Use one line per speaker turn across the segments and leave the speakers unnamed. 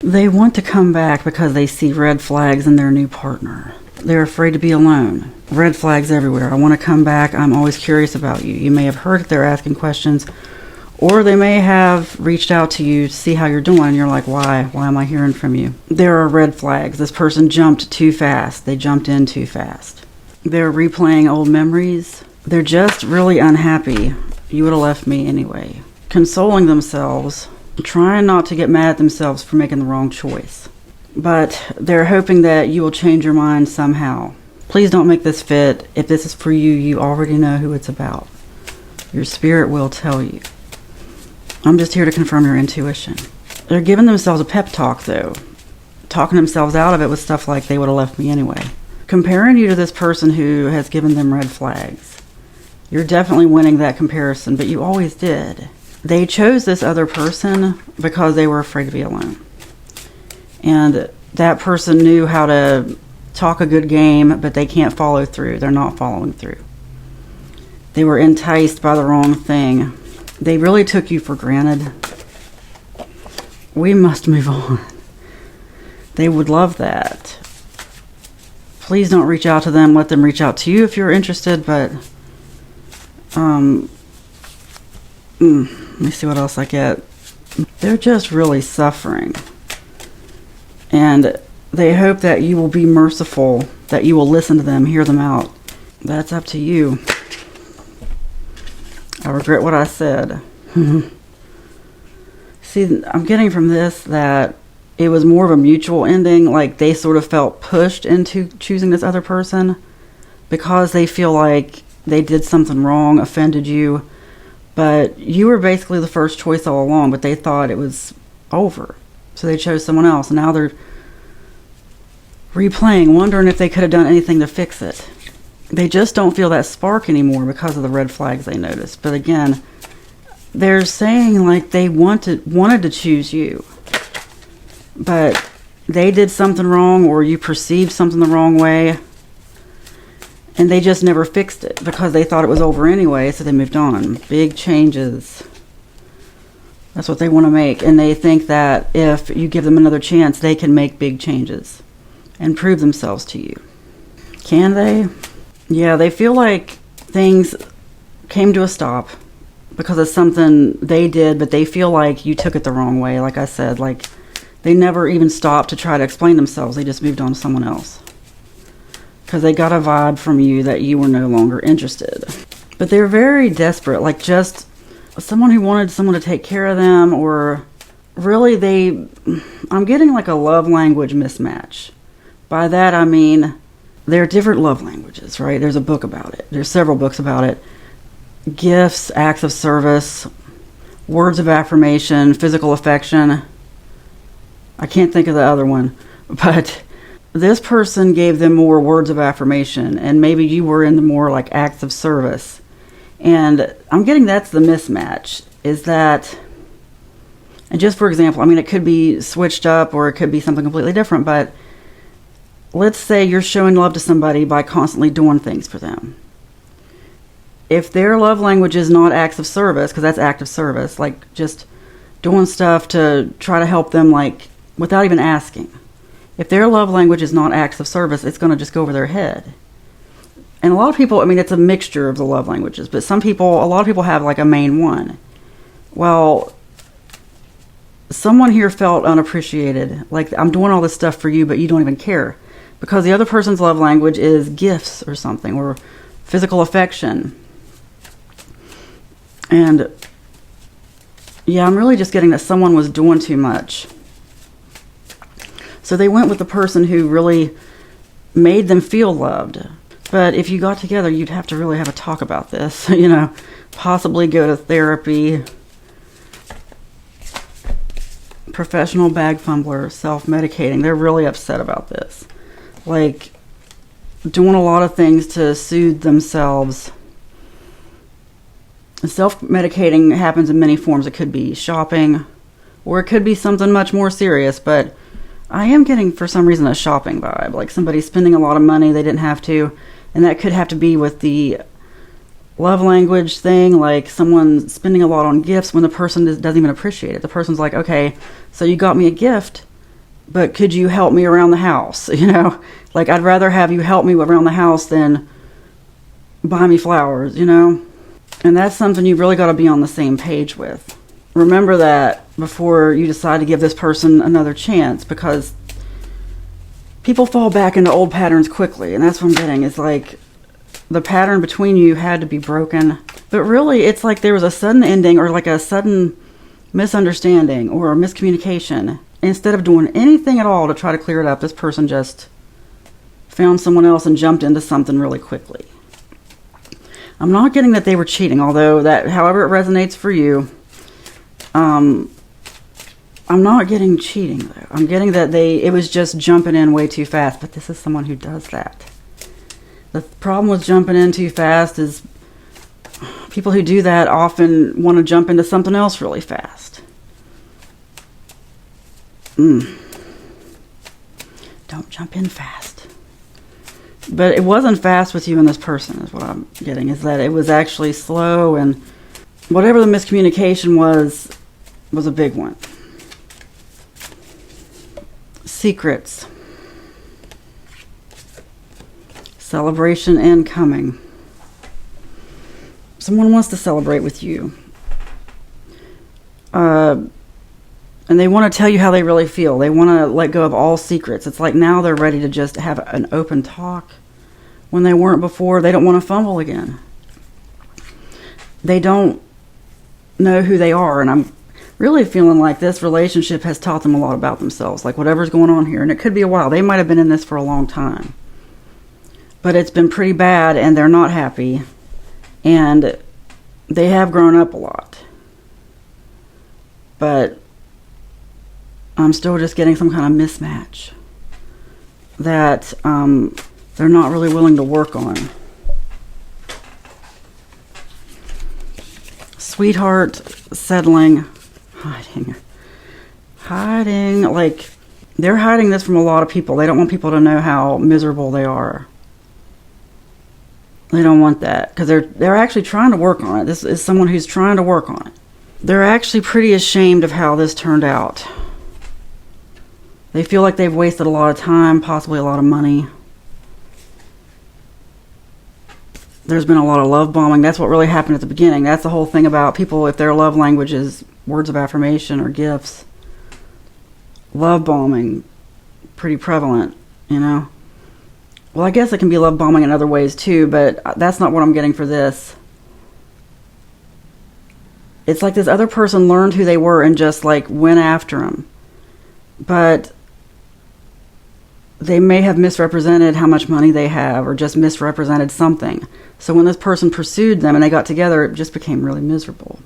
They want to come back because they see red flags in their new partner. They're afraid to be alone. Red flags everywhere. I want to come back. I'm always curious about you. You may have heard that they're asking questions, or they may have reached out to you to see how you're doing, and you're like, why? Why am I hearing from you? There are red flags. This person jumped too fast. They jumped in too fast. They're replaying old memories. They're just really unhappy. You would have left me anyway. Consoling themselves, trying not to get mad at themselves for making the wrong choice. But they're hoping that you will change your mind somehow. Please don't make this fit. If this is for you, you already know who it's about. Your spirit will tell you. I'm just here to confirm your intuition. They're giving themselves a pep talk, though. Talking themselves out of it with stuff like they would have left me anyway. Comparing you to this person who has given them red flags. You're definitely winning that comparison, but you always did. They chose this other person because they were afraid to be alone. And that person knew how to talk a good game, but they can't follow through. They're not following through. They were enticed by the wrong thing. They really took you for granted. We must move on. They would love that. Please don't reach out to them. Let them reach out to you if you're interested, but let me see what else I get. They're just really suffering. And they hope that you will be merciful, that you will listen to them, hear them out. That's up to you. I regret what I said. See, I'm getting from this that it was more of a mutual ending, like they sort of felt pushed into choosing this other person because they feel like they did something wrong, offended you, but you were basically the first choice all along, but they thought it was over. So they chose someone else, and now they're replaying, wondering if they could have done anything to fix it. They just don't feel that spark anymore because of the red flags they noticed. But again, they're saying like they wanted to choose you, but they did something wrong, or you perceived something the wrong way, and they just never fixed it because they thought it was over anyway, so they moved on. Big changes. That's what they want to make, and they think that if you give them another chance, they can make big changes and prove themselves to you. Can they? Yeah, they feel like things came to a stop because of something they did, but they feel like you took it the wrong way. Like I said, like they never even stopped to try to explain themselves. They just moved on to someone else because they got a vibe from you that you were no longer interested. But they're very desperate, like just someone who wanted someone to take care of them, or really I'm getting like a love language mismatch. By that I mean there are different love languages, right? There's a book about it. There's several books about it. Gifts, acts of service, words of affirmation, physical affection. I can't think of the other one, but this person gave them more words of affirmation, and maybe you were into more like acts of service. And I'm getting that's the mismatch, is that, and just for example, I mean, it could be switched up or it could be something completely different, but let's say you're showing love to somebody by constantly doing things for them. If their love language is not acts of service, because that's act of service, like just doing stuff to try to help them, like without even asking. If their love language is not acts of service, it's going to just go over their head. And a lot of people, I mean, it's a mixture of the love languages, but a lot of people have like a main one. Well, someone here felt unappreciated, like I'm doing all this stuff for you, but you don't even care. Because the other person's love language is gifts or something, or physical affection. And yeah, I'm really just getting that someone was doing too much. So they went with the person who really made them feel loved. But if you got together, you'd have to really have a talk about this, possibly go to therapy, professional bag fumbler, self-medicating. They're really upset about this. Like, doing a lot of things to soothe themselves. Self-medicating happens in many forms. It could be shopping, or it could be something much more serious, but I am getting, for some reason, a shopping vibe. Like somebody spending a lot of money they didn't have to, and that could have to be with the love language thing, like someone spending a lot on gifts when the person doesn't even appreciate it. The person's like, okay, so you got me a gift, but could you help me around the house? Like, I'd rather have you help me around the house than buy me flowers, And that's something you've really got to be on the same page with. Remember that before you decide to give this person another chance, because people fall back into old patterns quickly, and that's what I'm getting. It's like the pattern between you had to be broken, but really it's like there was a sudden ending, or like a sudden misunderstanding or a miscommunication. Instead of doing anything at all to try to clear it up, this person just found someone else and jumped into something really quickly. I'm not getting that they were cheating, although that, however it resonates for you, I'm not getting cheating though. I'm getting that it was just jumping in way too fast, but this is someone who does that. The problem with jumping in too fast is people who do that often want to jump into something else really fast. Don't jump in fast. But it wasn't fast with you and this person, is what I'm getting, is that it was actually slow, and whatever the miscommunication was a big one. Secrets. Celebration incoming. Someone wants to celebrate with you. And they want to tell you how they really feel. They want to let go of all secrets. It's like now they're ready to just have an open talk when they weren't before. They don't want to fumble again. They don't know who they are. And I'm really feeling like this relationship has taught them a lot about themselves. Like whatever's going on here. And it could be a while. They might have been in this for a long time. But it's been pretty bad and they're not happy. And they have grown up a lot. But I'm still just getting some kind of mismatch that they're not really willing to work on. Sweetheart, settling, hiding. Like, they're hiding this from a lot of people. They don't want people to know how miserable they are. They don't want that, because they're actually trying to work on it. This is someone who's trying to work on it. They're actually pretty ashamed of how this turned out. They feel like they've wasted a lot of time, possibly a lot of money. There's been a lot of love bombing. That's what really happened at the beginning. That's the whole thing about people, if their love language is words of affirmation or gifts. Love bombing, pretty prevalent, Well, I guess it can be love bombing in other ways too, but that's not what I'm getting for this. It's like this other person learned who they were and just like went after them. But they may have misrepresented how much money they have, or just misrepresented something. So when this person pursued them and they got together, it just became really miserable.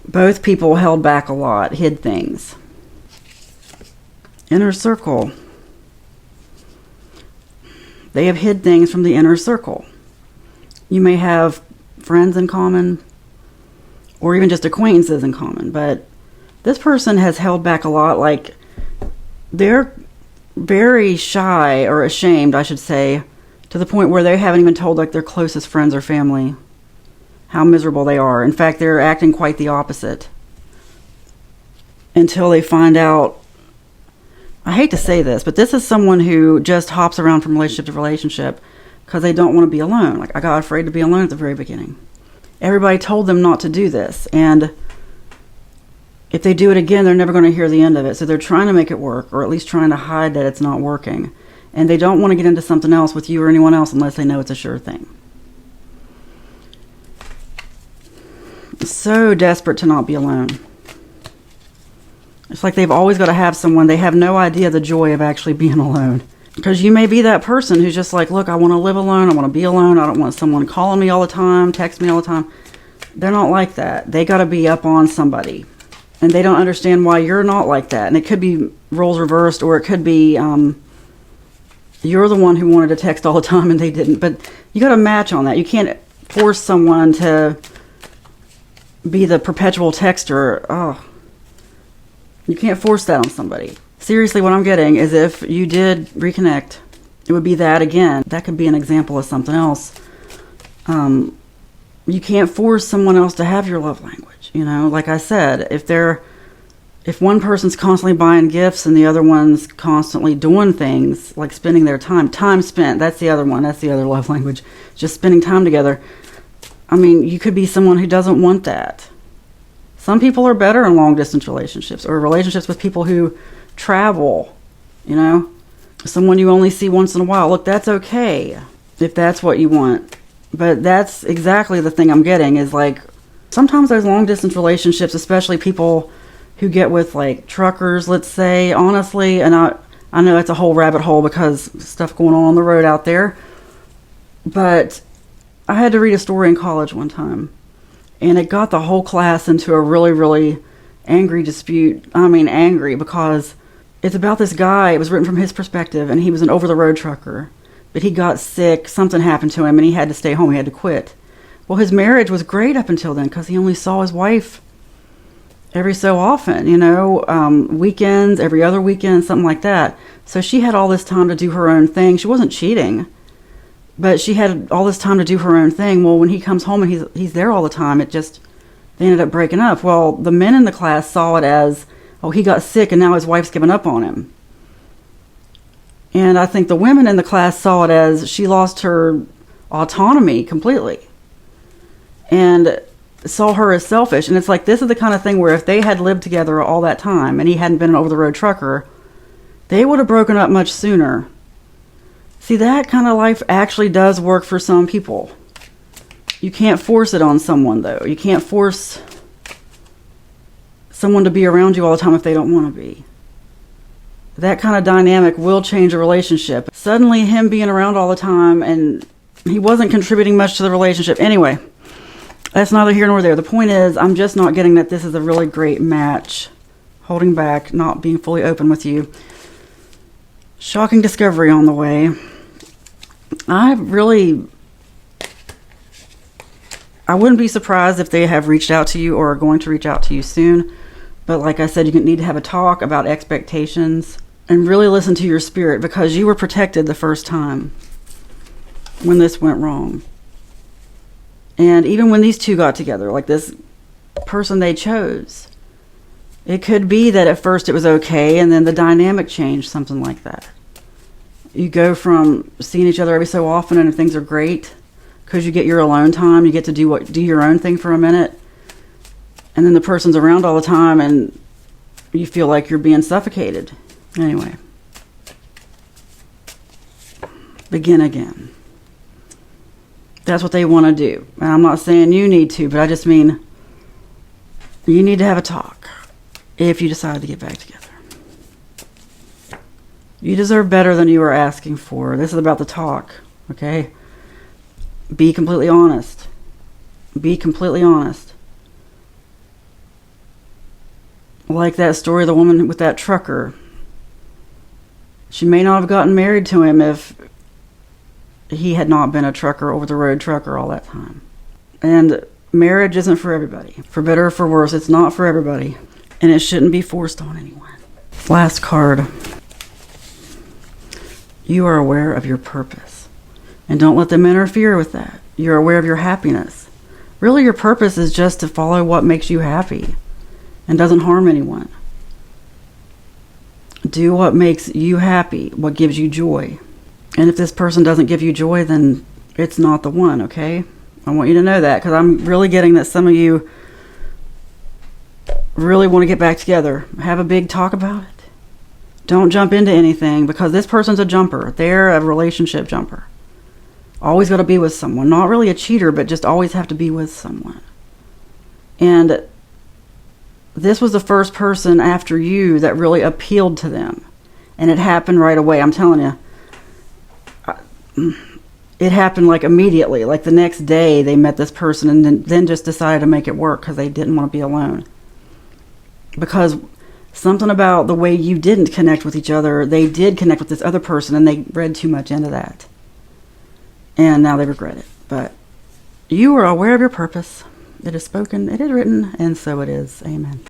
Both people held back a lot, hid things. Inner circle. They have hid things from the inner circle. You may have friends in common, or even just acquaintances in common, but this person has held back a lot. Like, they're very shy, or ashamed, I should say, to the point where they haven't even told like their closest friends or family how miserable they are. In fact, they're acting quite the opposite until they find out. I hate to say this, but this is someone who just hops around from relationship to relationship because they don't want to be alone. Like, I got afraid to be alone at the very beginning. Everybody told them not to do this, and if they do it again, they're never going to hear the end of it. So they're trying to make it work, or at least trying to hide that it's not working. And they don't want to get into something else with you or anyone else unless they know it's a sure thing. So desperate to not be alone. It's like they've always got to have someone. They have no idea the joy of actually being alone. Because you may be that person who's just like, look, I want to live alone. I want to be alone. I don't want someone calling me all the time, text me all the time. They're not like that. They got to be up on somebody. And they don't understand why you're not like that. And it could be roles reversed, or it could be you're the one who wanted to text all the time and they didn't. But you got to match on that. You can't force someone to be the perpetual texter. Oh, you can't force that on somebody. Seriously, what I'm getting is if you did reconnect, it would be that again. That could be an example of something else. You can't force someone else to have your love language. Like I said, if they're If one person's constantly buying gifts and the other one's constantly doing things, like spending their time spent, that's the other one, that's the other love language, just spending time together. I mean, you could be someone who doesn't want that. Some people are better in long-distance relationships, or relationships with people who travel, you know? Someone you only see once in a while. Look, that's okay if that's what you want. But that's exactly the thing I'm getting, is like, sometimes those long-distance relationships, especially people who get with like truckers, let's say, honestly, and I know it's a whole rabbit hole because stuff going on the road out there, but I had to read a story in college one time, and it got the whole class into a really, really angry dispute. I mean, angry, because it's about this guy. It was written from his perspective, and he was an over-the-road trucker, but he got sick, something happened to him, and he had to stay home, he had to quit. Well, his marriage was great up until then, because he only saw his wife every so often, you know, weekends, every other weekend, something like that. So she had all this time to do her own thing. She wasn't cheating, but she had all this time to do her own thing. Well, when he comes home and he's there all the time, they ended up breaking up. Well, the men in the class saw it as, oh, he got sick and now his wife's given up on him. And I think the women in the class saw it as she lost her autonomy completely, and saw her as selfish. And it's like, this is the kind of thing where if they had lived together all that time and he hadn't been an over-the-road trucker, they would have broken up much sooner. See, that kind of life actually does work for some people. You can't force it on someone, though. You can't force someone to be around you all the time if they don't want to be. That kind of dynamic will change a relationship. Suddenly, him being around all the time, and he wasn't contributing much to the relationship. Anyway, that's neither here nor there. The point is, I'm just not getting that this is a really great match. Holding back, not being fully open with you. Shocking discovery on the way. I wouldn't be surprised if they have reached out to you or are going to reach out to you soon. But like I said, you need to have a talk about expectations and really listen to your spirit, because you were protected the first time when this went wrong. And even when these two got together, like this person they chose, it could be that at first it was okay and then the dynamic changed, something like that. You go from seeing each other every so often and things are great because you get your alone time, you get to do your own thing for a minute, and then the person's around all the time and you feel like you're being suffocated. Anyway, begin again. That's what they want to do. And I'm not saying you need to, but I just mean you need to have a talk if you decide to get back together. You deserve better than you are asking for. This is about the talk, okay? Be completely honest. Be completely honest. Like that story of the woman with that trucker. She may not have gotten married to him if he had not been a trucker, over-the-road trucker all that time. And marriage isn't for everybody. For better or for worse, it's not for everybody. And it shouldn't be forced on anyone. Last card. You are aware of your purpose. And don't let them interfere with that. You're aware of your happiness. Really, your purpose is just to follow what makes you happy and doesn't harm anyone. Do what makes you happy, what gives you joy. And if this person doesn't give you joy, then it's not the one, okay? I want you to know that, because I'm really getting that some of you really want to get back together. Have a big talk about it. Don't jump into anything, because this person's a jumper. They're a relationship jumper. Always got to be with someone. Not really a cheater, but just always have to be with someone. And this was the first person after you that really appealed to them. And it happened right away. I'm telling you. It happened like immediately. Like the next day they met this person and then just decided to make it work because they didn't want to be alone. Because something about the way you didn't connect with each other, they did connect with this other person and they read too much into that. And now they regret it. But you are aware of your purpose. It is spoken, it is written, and so it is. Amen.